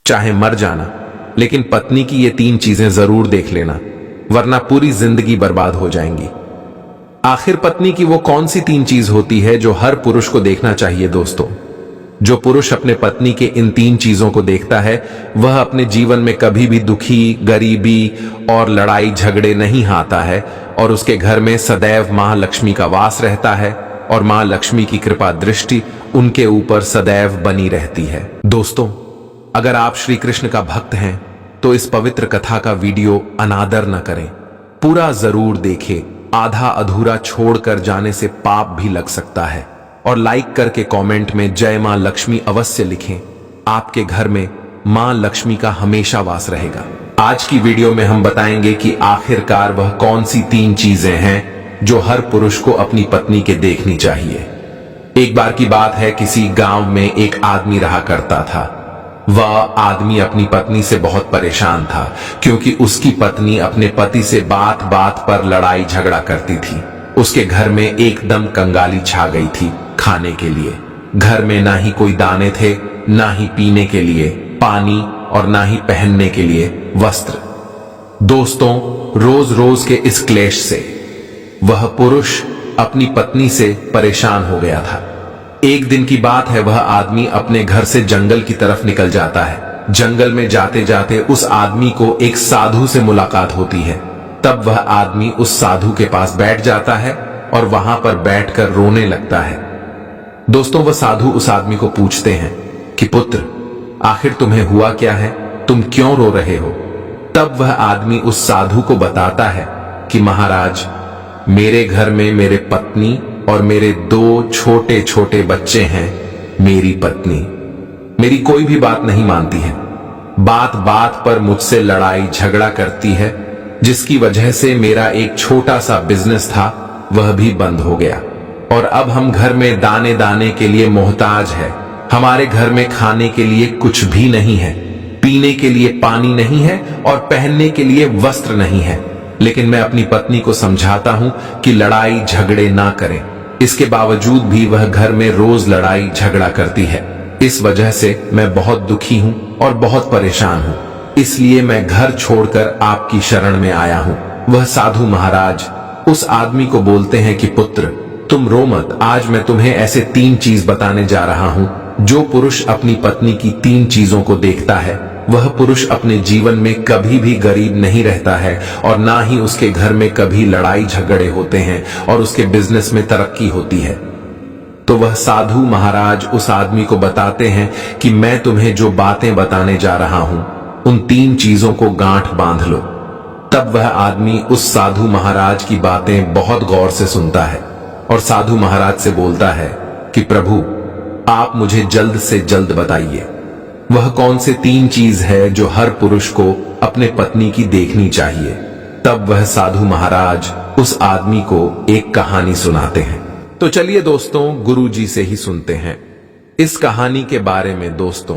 चाहे मर जाना, लेकिन पत्नी की ये 3 चीजें जरूर देख लेना, वरना पूरी जिंदगी बर्बाद हो जाएंगी। आखिर पत्नी की वो कौन सी 3 चीज होती है जो हर पुरुष को देखना चाहिए दोस्तों? जो पुरुष अपने पत्नी के इन 3 चीजों को देखता है, वह अपने जीवन में कभी भी दुखी, गरीबी और लड़ाई झगड़े नहीं आता है, और उसके घर में सदैव मां लक्ष्मी का वास रहता है, और मां लक्ष्मी की कृपा दृष्टि उनके ऊपर सदैव बनी रहती है। दोस्तों, अगर आप श्री कृष्ण का भक्त हैं तो इस पवित्र कथा का वीडियो अनादर न करें, पूरा जरूर देखें। आधा अधूरा छोड़कर जाने से पाप भी लग सकता है। और लाइक करके कमेंट में जय मां लक्ष्मी अवश्य लिखें। आपके घर में मां लक्ष्मी का हमेशा वास रहेगा। आज की वीडियो में हम बताएंगे कि आखिरकार वह कौन सी 3 चीजें हैं जो हर पुरुष को अपनी पत्नी के देखनी चाहिए। एक बार की बात है, किसी गांव में एक आदमी रहा करता था। वह आदमी अपनी पत्नी से बहुत परेशान था, क्योंकि उसकी पत्नी अपने पति से बात बात पर लड़ाई झगड़ा करती थी। उसके घर में एकदम कंगाली छा गई थी। खाने के लिए घर में ना ही कोई दाने थे, ना ही पीने के लिए पानी, और ना ही पहनने के लिए वस्त्र। दोस्तों, रोज रोज के इस क्लेश से वह पुरुष अपनी पत्नी से परेशान हो गया था। एक दिन की बात है, वह आदमी अपने घर से जंगल की तरफ निकल जाता है। जंगल में जाते जाते उस आदमी को एक साधु से मुलाकात होती है। तब वह आदमी उस साधु के पास बैठ जाता है और वहां पर बैठकर रोने लगता है। दोस्तों, वह साधु उस आदमी को पूछते हैं कि पुत्र, आखिर तुम्हें हुआ क्या है, तुम क्यों रो रहे हो? तब वह आदमी उस साधु को बताता है कि महाराज, मेरे घर में मेरे पत्नी और मेरे 2 छोटे छोटे बच्चे हैं। मेरी पत्नी मेरी कोई भी बात नहीं मानती है, बात बात पर मुझसे लड़ाई झगड़ा करती है, जिसकी वजह से मेरा एक छोटा सा बिजनेस था वह भी बंद हो गया, और अब हम घर में दाने दाने के लिए मोहताज है। हमारे घर में खाने के लिए कुछ भी नहीं है, पीने के लिए पानी नहीं है, और पहनने के लिए वस्त्र नहीं है। लेकिन मैं अपनी पत्नी को समझाता हूं कि लड़ाई झगड़े ना करें, इसके बावजूद भी वह घर में रोज लड़ाई झगड़ा करती है। इस वजह से मैं बहुत दुखी हूं और बहुत परेशान हूं, इसलिए मैं घर छोड़कर आपकी शरण में आया हूं। वह साधु महाराज उस आदमी को बोलते हैं कि पुत्र, तुम रो मत, आज मैं तुम्हें ऐसे 3 चीज बताने जा रहा हूं। जो पुरुष अपनी पत्नी की 3 चीजों को देखता है, वह पुरुष अपने जीवन में कभी भी गरीब नहीं रहता है, और ना ही उसके घर में कभी लड़ाई झगड़े होते हैं, और उसके बिजनेस में तरक्की होती है। तो वह साधु महाराज उस आदमी को बताते हैं कि मैं तुम्हें जो बातें बताने जा रहा हूं, उन 3 चीजों को गांठ बांध लो। तब वह आदमी उस साधु महाराज की बातें बहुत गौर से सुनता है, और साधु महाराज से बोलता है कि प्रभु, आप मुझे जल्द से जल्द बताइए, वह कौन से 3 चीज है जो हर पुरुष को अपने पत्नी की देखनी चाहिए। तब वह साधु महाराज उस आदमी को एक कहानी सुनाते हैं। तो चलिए दोस्तों, गुरुजी से ही सुनते हैं इस कहानी के बारे में। दोस्तों,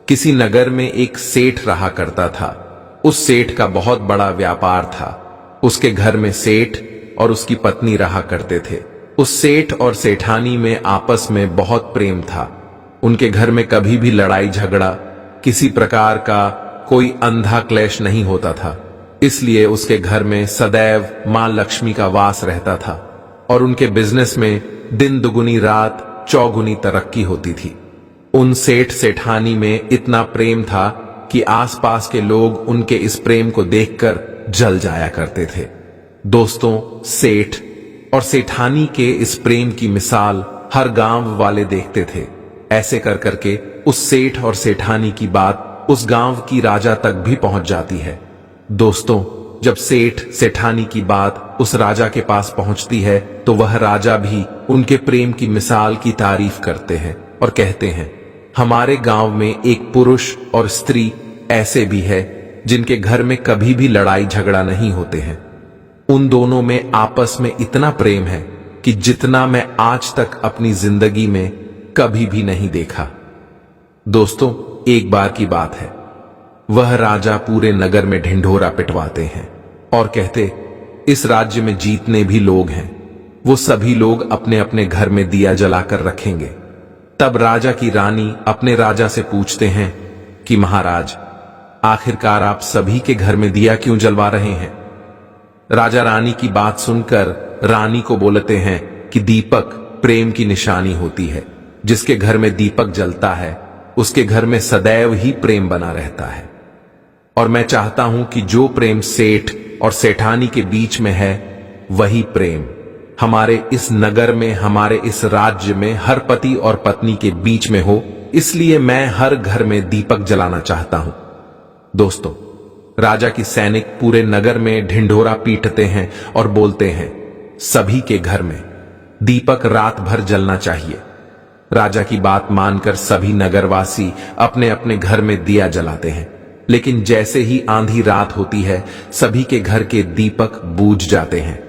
किसी नगर में एक सेठ रहा करता था। उस सेठ का बहुत बड़ा व्यापार था। उसके घर में सेठ और उसकी पत्नी रहा करते थे। उस सेठ और सेठानी में आपस में बहुत प्रेम था। उनके घर में कभी भी लड़ाई झगड़ा, किसी प्रकार का कोई अंधा क्लेश नहीं होता था। इसलिए उसके घर में सदैव मां लक्ष्मी का वास रहता था, और उनके बिजनेस में दिन दुगुनी रात चौगुनी तरक्की होती थी। उन सेठ सेठानी में इतना प्रेम था कि आसपास के लोग उनके इस प्रेम को देखकर जल जाया करते थे। दोस्तों, सेठ और सेठानी के इस प्रेम की मिसाल हर गांव वाले देखते थे। ऐसे कर करके उस सेठ और सेठानी की बात उस गांव की राजा तक भी पहुंच जाती है। दोस्तों, जब सेठ सेठानी की बात उस राजा के पास पहुंचती है, तो वह राजा भी उनके प्रेम की मिसाल की तारीफ करते हैं और कहते हैं, हमारे गांव में एक पुरुष और स्त्री ऐसे भी है जिनके घर में कभी भी लड़ाई झगड़ा नहीं होते हैं। उन दोनों में आपस में इतना प्रेम है कि जितना मैं आज तक अपनी जिंदगी में कभी भी नहीं देखा। दोस्तों, एक बार की बात है, वह राजा पूरे नगर में ढिंढोरा पिटवाते हैं और कहते, इस राज्य में जितने भी लोग हैं वो सभी लोग अपने अपने घर में दिया जलाकर रखेंगे। तब राजा की रानी अपने राजा से पूछते हैं कि महाराज, आखिरकार आप सभी के घर में दिया क्यों जलवा रहे हैं? राजा रानी की बात सुनकर रानी को बोलते हैं कि दीपक प्रेम की निशानी होती है। जिसके घर में दीपक जलता है उसके घर में सदैव ही प्रेम बना रहता है। और मैं चाहता हूं कि जो प्रेम सेठ और सेठानी के बीच में है वही प्रेम हमारे इस नगर में, हमारे इस राज्य में हर पति और पत्नी के बीच में हो। इसलिए मैं हर घर में दीपक जलाना चाहता हूं। दोस्तों, राजा की सैनिक पूरे नगर में ढिंढोरा पीटते हैं और बोलते हैं, सभी के घर में दीपक रात भर जलना चाहिए। राजा की बात मानकर सभी नगरवासी अपने अपने घर में दिया जलाते हैं। लेकिन जैसे ही आंधी रात होती है सभी के घर के दीपक बूझ जाते हैं।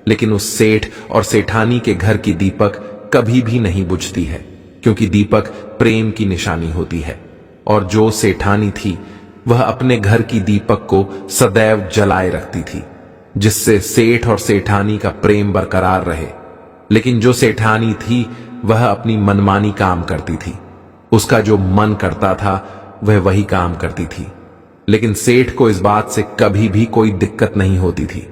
लेकिन उस सेठ और सेठानी के घर की दीपक कभी भी नहीं बुझती है, क्योंकि दीपक प्रेम की निशानी होती है। और जो सेठानी थी वह अपने घर की दीपक को सदैव जलाए रखती थी, जिससे सेठ और सेठानी का प्रेम बरकरार रहे। लेकिन जो सेठानी थी वह अपनी मनमानी काम करती थी। उसका जो मन करता था वह वही काम करती थी। लेकिन सेठ को इस बात से कभी भी कोई दिक्कत नहीं होती थी,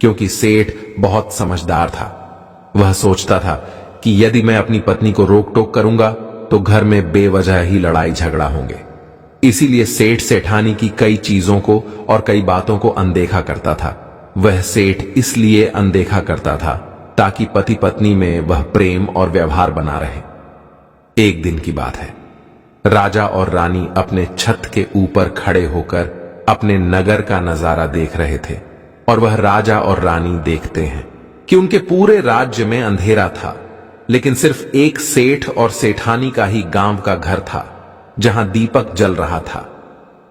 क्योंकि सेठ बहुत समझदार था। वह सोचता था कि यदि मैं अपनी पत्नी को रोक टोक करूंगा तो घर में बेवजह ही लड़ाई झगड़ा होंगे। इसीलिए सेठ सेठानी की कई चीजों को और कई बातों को अनदेखा करता था। वह सेठ इसलिए अनदेखा करता था ताकि पति पत्नी में वह प्रेम और व्यवहार बना रहे। एक दिन की बात है, राजा और रानी अपने छत के ऊपर खड़े होकर अपने नगर का नजारा देख रहे थे। और वह राजा और रानी देखते हैं कि उनके पूरे राज्य में अंधेरा था, लेकिन सिर्फ एक सेठ और सेठानी का ही गांव का घर था जहां दीपक जल रहा था।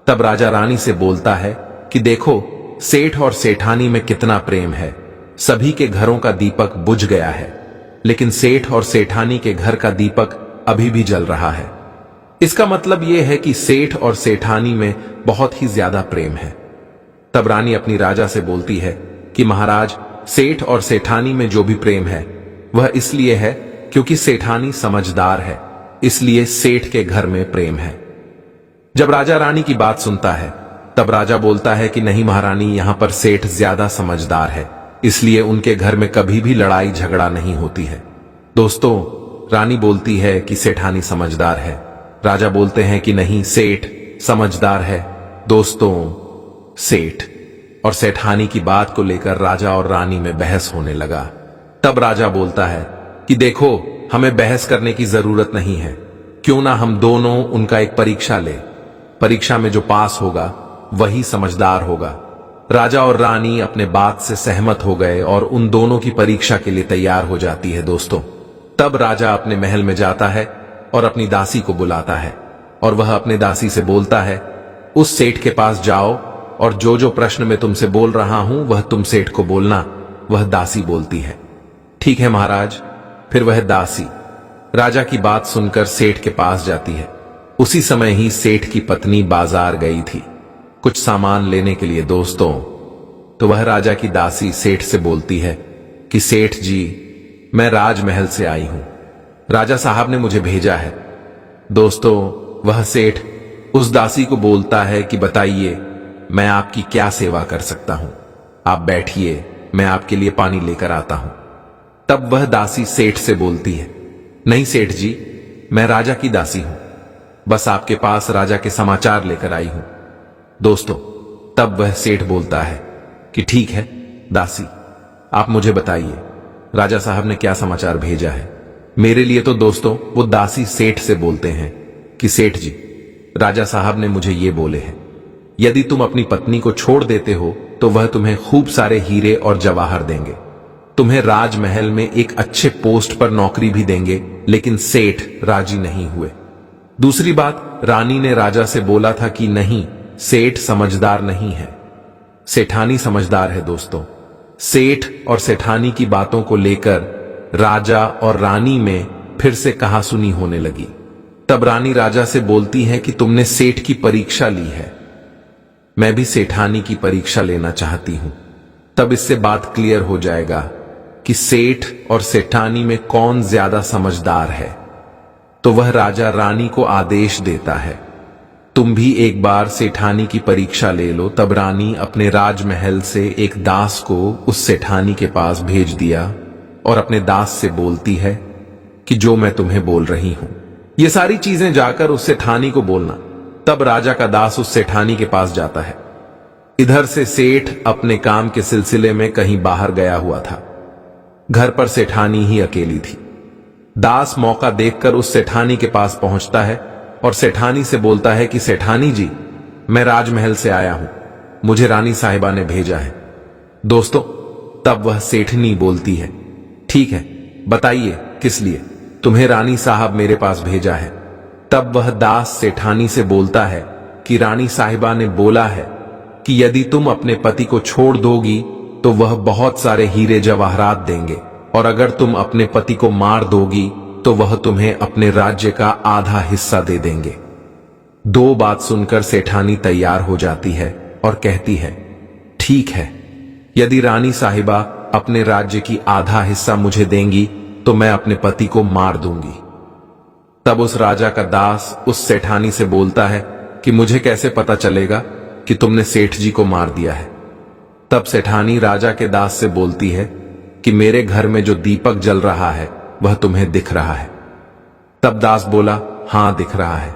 तब राजा रानी से बोलता है कि देखो, सेठ और सेठानी में कितना प्रेम है। सभी के घरों का दीपक बुझ गया है, लेकिन सेठ और सेठानी के घर का दीपक अभी भी जल रहा है। इसका मतलब यह है कि सेठ और सेठानी में बहुत ही ज्यादा प्रेम है। तब रानी अपनी राजा से बोलती है कि महाराज, सेठ और सेठानी में जो भी प्रेम है वह इसलिए है क्योंकि सेठानी समझदार है, इसलिए सेठ के घर में प्रेम है। जब राजा रानी की बात सुनता है तब राजा बोलता है कि नहीं महारानी, यहां पर सेठ ज्यादा समझदार है, इसलिए उनके घर में कभी भी लड़ाई झगड़ा नहीं होती है। दोस्तों, रानी बोलती है कि सेठानी समझदार है। राजा बोलते हैं कि नहीं, सेठ समझदार है। दोस्तों, सेठ और सेठानी की बात को लेकर राजा और रानी में बहस होने लगा। तब राजा बोलता है कि देखो, हमें बहस करने की जरूरत नहीं है। क्यों ना हम दोनों उनका एक परीक्षा ले। परीक्षा में जो पास होगा वही समझदार होगा। राजा और रानी अपने बात से सहमत हो गए और उन दोनों की परीक्षा के लिए तैयार हो जाती है। दोस्तों, तब राजा अपने महल में जाता है और अपनी दासी को बुलाता है और वह अपने दासी से बोलता है, उस सेठ के पास जाओ और जो जो प्रश्न मैं तुमसे बोल रहा हूं वह तुम सेठ को बोलना। वह दासी बोलती है, ठीक है महाराज। फिर वह दासी राजा की बात सुनकर सेठ के पास जाती है। उसी समय ही सेठ की पत्नी बाजार गई थी कुछ सामान लेने के लिए। दोस्तों, तो वह राजा की दासी सेठ से बोलती है कि सेठ जी, मैं राजमहल से आई हूं, राजा साहब ने मुझे भेजा है। दोस्तों, वह सेठ उस दासी को बोलता है कि बताइए, मैं आपकी क्या सेवा कर सकता हूं। आप बैठिए, मैं आपके लिए पानी लेकर आता हूं। तब वह दासी सेठ से बोलती है, नहीं सेठ जी, मैं राजा की दासी हूं, बस आपके पास राजा के समाचार लेकर आई हूं। दोस्तों, तब वह सेठ बोलता है कि ठीक है दासी, आप मुझे बताइए राजा साहब ने क्या समाचार भेजा है मेरे लिए। तो दोस्तों, वो दासी सेठ से बोलते हैं कि सेठ जी, राजा साहब ने मुझे ये बोले हैं, यदि तुम अपनी पत्नी को छोड़ देते हो तो वह तुम्हें खूब सारे हीरे और जवाहर देंगे, तुम्हें राजमहल में एक अच्छे पोस्ट पर नौकरी भी देंगे। लेकिन सेठ राजी नहीं हुए। दूसरी बात, रानी ने राजा से बोला था कि नहीं, सेठ समझदार नहीं है, सेठानी समझदार है। दोस्तों, सेठ और सेठानी की बातों को लेकर राजा और रानी में फिर से कहासुनी होने लगी। तब रानी राजा से बोलती है कि तुमने सेठ की परीक्षा ली है, मैं भी सेठानी की परीक्षा लेना चाहती हूं, तब इससे बात क्लियर हो जाएगा कि सेठ और सेठानी में कौन ज्यादा समझदार है। तो वह राजा रानी को आदेश देता है, तुम भी एक बार सेठानी की परीक्षा ले लो। तब रानी अपने राजमहल से एक दास को उस सेठानी के पास भेज दिया और अपने दास से बोलती है कि जो मैं तुम्हें बोल रही हूं ये सारी चीजें जाकर उस सेठानी को बोलना। तब राजा का दास उस सेठानी के पास जाता है। इधर से सेठ अपने काम के सिलसिले में कहीं बाहर गया हुआ था। घर पर सेठानी ही अकेली थी। दास मौका देखकर उस सेठानी के पास पहुंचता है और सेठानी से बोलता है कि सेठानी जी, मैं राजमहल से आया हूं, मुझे रानी साहिबा ने भेजा है। दोस्तों, तब वह सेठनी बोलती है, ठीक है, बताइए किस लिए तुम्हें रानी साहब मेरे पास भेजा है। तब वह दास सेठानी से बोलता है कि रानी साहिबा ने बोला है कि यदि तुम अपने पति को छोड़ दोगी तो वह बहुत सारे हीरे जवाहरात देंगे, और अगर तुम अपने पति को मार दोगी तो वह तुम्हें अपने राज्य का आधा हिस्सा दे देंगे। दो बात सुनकर सेठानी तैयार हो जाती है और कहती है, ठीक है, यदि रानी साहिबा अपने राज्य की आधा हिस्सा मुझे देंगी तो मैं अपने पति को मार दूंगी। तब उस राजा का दास उस सेठानी से बोलता है कि मुझे कैसे पता चलेगा कि तुमने सेठ जी को मार दिया है। तब सेठानी राजा के दास से बोलती है कि मेरे घर में जो दीपक जल रहा है वह तुम्हें दिख रहा है। तब दास बोला, हां दिख रहा है।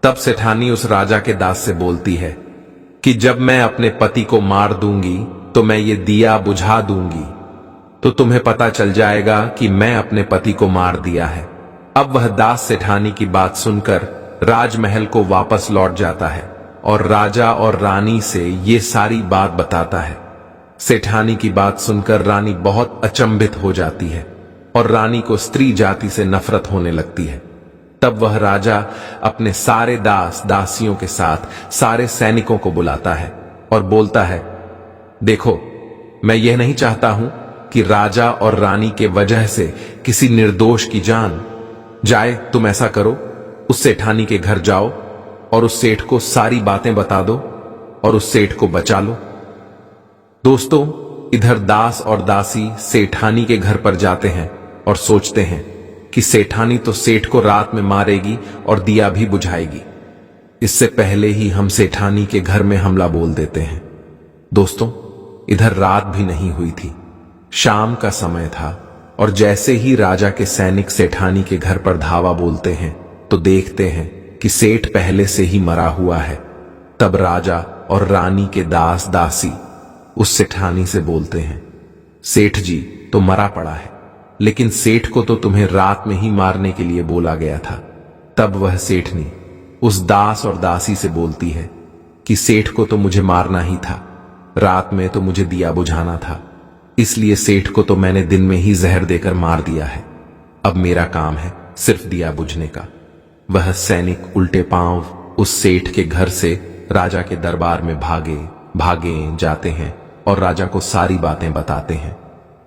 तब सेठानी उस राजा के दास से बोलती है कि जब मैं अपने पति को मार दूंगी तो मैं ये दिया बुझा दूंगी, तो तुम्हें पता चल जाएगा कि मैं अपने पति को मार दिया है। अब वह दास सेठानी की बात सुनकर राजमहल को वापस लौट जाता है और राजा और रानी से ये सारी बात बताता है। सेठानी की बात सुनकर रानी बहुत अचंभित हो जाती है और रानी को स्त्री जाति से नफरत होने लगती है। तब वह राजा अपने सारे दास दासियों के साथ सारे सैनिकों को बुलाता है और बोलता है, देखो, मैं यह नहीं चाहता हूं कि राजा और रानी के वजह से किसी निर्दोष की जान जाए। तुम ऐसा करो, उस सेठानी के घर जाओ और उस सेठ को सारी बातें बता दो और उस सेठ को बचा लो। दोस्तों, इधर दास और दासी सेठानी के घर पर जाते हैं और सोचते हैं कि सेठानी तो सेठ को रात में मारेगी और दिया भी बुझाएगी। इससे पहले ही हम सेठानी के घर में हमला बोल देते हैं। दोस्तों, इधर रात भी नहीं हुई थी, शाम का समय था और जैसे ही राजा के सैनिक सेठानी के घर पर धावा बोलते हैं तो देखते हैं कि सेठ पहले से ही मरा हुआ है। तब राजा और रानी के दास दासी उस सेठानी से बोलते हैं, सेठ जी तो मरा पड़ा है, लेकिन सेठ को तो तुम्हें रात में ही मारने के लिए बोला गया था। तब वह सेठनी उस दास और दासी से बोलती है कि सेठ को तो मुझे मारना ही था, रात में तो मुझे दिया बुझाना था, इसलिए सेठ को तो मैंने दिन में ही जहर देकर मार दिया है। अब मेरा काम है सिर्फ दिया बुझने का। वह सैनिक उल्टे पांव उस सेठ के घर से राजा के दरबार में भागे जाते हैं और राजा को सारी बातें बताते हैं।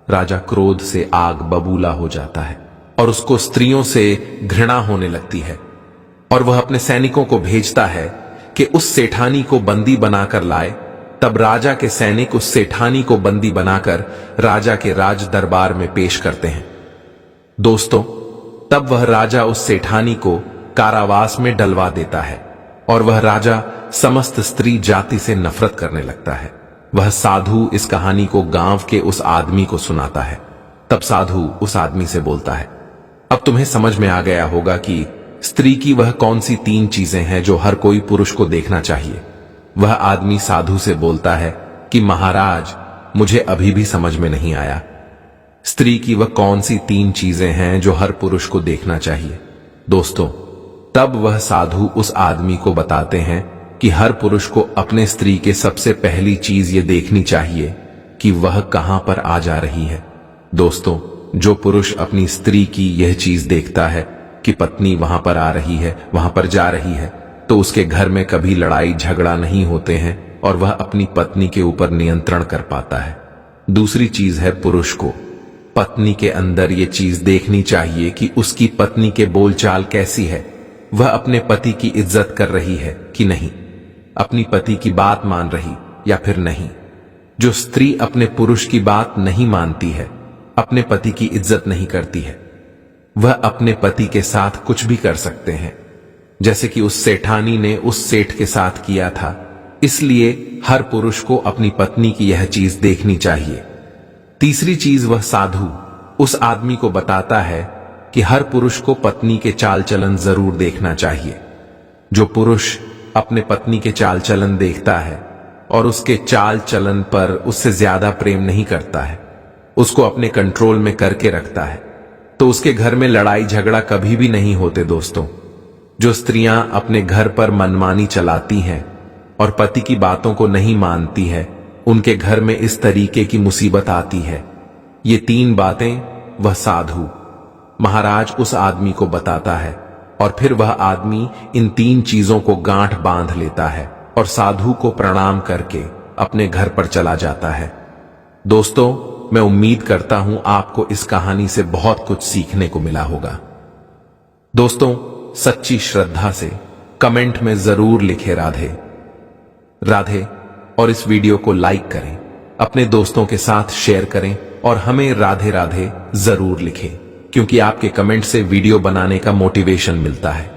राजा क्रोध से आग बबूला हो जाता है और उसको स्त्रियों से घृणा होने लगती है और वह अपने सैनिकों को भेजता है कि उस सेठानी को बंदी बनाकर लाए। तब राजा के सैनिक उस सेठानी को बंदी बनाकर राजा के राज दरबार में पेश करते हैं। दोस्तों, तब वह राजा उस सेठानी को कारावास में डलवा देता है और वह राजा समस्त स्त्री जाति से नफरत करने लगता है। वह साधु इस कहानी को गांव के उस आदमी को सुनाता है। तब साधु उस आदमी से बोलता है, अब तुम्हें समझ में आ गया होगा कि स्त्री की वह कौन सी 3 चीजें हैं जो हर कोई पुरुष को देखना चाहिए। वह आदमी साधु से बोलता है कि महाराज, मुझे अभी भी समझ में नहीं आया, स्त्री की वह कौन सी 3 चीजें हैं जो हर पुरुष को देखना चाहिए। दोस्तों, तब वह साधु उस आदमी को बताते हैं कि हर पुरुष को अपने स्त्री के सबसे पहली चीज ये देखनी चाहिए कि वह कहां पर आ जा रही है। दोस्तों, जो पुरुष अपनी स्त्री की यह चीज देखता है कि पत्नी वहां पर आ रही है, वहां पर जा रही है, तो उसके घर में कभी लड़ाई झगड़ा नहीं होते हैं और वह अपनी पत्नी के ऊपर नियंत्रण कर पाता है। दूसरी चीज है, पुरुष को पत्नी के अंदर ये चीज देखनी चाहिए कि उसकी पत्नी के बोलचाल कैसी है, वह अपने पति की इज्जत कर रही है कि नहीं, अपनी पति की बात मान रही या फिर नहीं। जो स्त्री अपने पुरुष की बात नहीं मानती है, अपने पति की इज्जत नहीं करती है, वह अपने पति के साथ कुछ भी कर सकते हैं। जैसे कि उस सेठानी ने उस सेठ के साथ किया था। इसलिए हर पुरुष को अपनी पत्नी की यह चीज देखनी चाहिए। तीसरी चीज, वह साधु उस आदमी को बताता है कि हर पुरुष को पत्नी के चाल चलन जरूर देखना चाहिए। जो पुरुष अपने पत्नी के चाल चलन देखता है और उसके चाल चलन पर उससे ज्यादा प्रेम नहीं करता है, उसको अपने कंट्रोल में करके रखता है, तो उसके घर में लड़ाई झगड़ा कभी भी नहीं होते। दोस्तों, जो स्त्रियां अपने घर पर मनमानी चलाती हैं और पति की बातों को नहीं मानती है, उनके घर में इस तरीके की मुसीबत आती है। ये 3 बातें वह साधु महाराज उस आदमी को बताता है और फिर वह आदमी इन 3 चीजों को गांठ बांध लेता है और साधु को प्रणाम करके अपने घर पर चला जाता है। दोस्तों, मैं उम्मीद करता हूं आपको इस कहानी से बहुत कुछ सीखने को मिला होगा। दोस्तों, सच्ची श्रद्धा से कमेंट में जरूर लिखें राधे राधे और इस वीडियो को लाइक करें, अपने दोस्तों के साथ शेयर करें और हमें राधे राधे जरूर लिखें, क्योंकि आपके कमेंट से वीडियो बनाने का मोटिवेशन मिलता है।